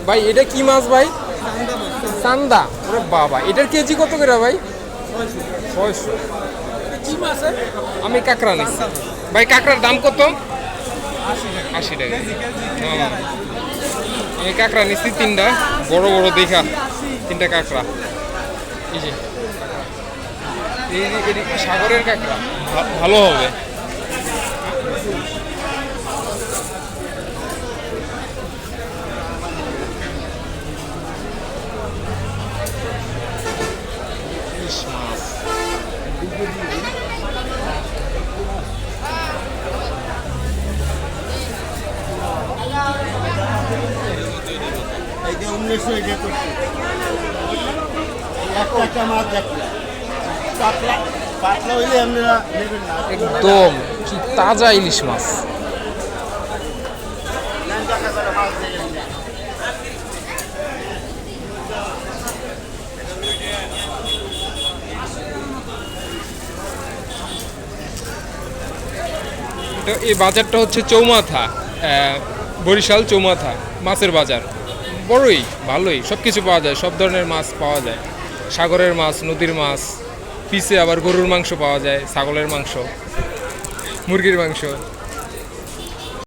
ভাই এটা কি মাছ ভাই? চান্দা। ওরে বাবা, এটার কেজি কত করে ভাই? 600। আমি কাঁকড়া নিচ্ছি ভাই। কাঁকড়ার দাম কত? 80 টাকা। আমি কাঁকড়া নিচ্ছি 3টা, বড় বড় দেখা 3টা কাঁকড়া। এই যে সাগরের কাঁকড়া, ভালো হবে। ইলিশ মাছ। এই যে 1900 এটা করছি একটা মাছ দেখলাম পাতলা পাতলা হইলে আপনারা নেবেন না একদম কি তাজা ইলিশ মাছ। এই বাজারটা হচ্ছে চৌমাথা, বরিশাল চৌমাথা মাছের বাজার। বড়ই ভালোই, সব কিছু পাওয়া যায়, সব ধরনের মাছ পাওয়া যায়। সাগরের মাছ, নদীর মাছ, পিছে আবার গরুর মাংস পাওয়া যায়, ছাগলের মাংস, মুরগির মাংস।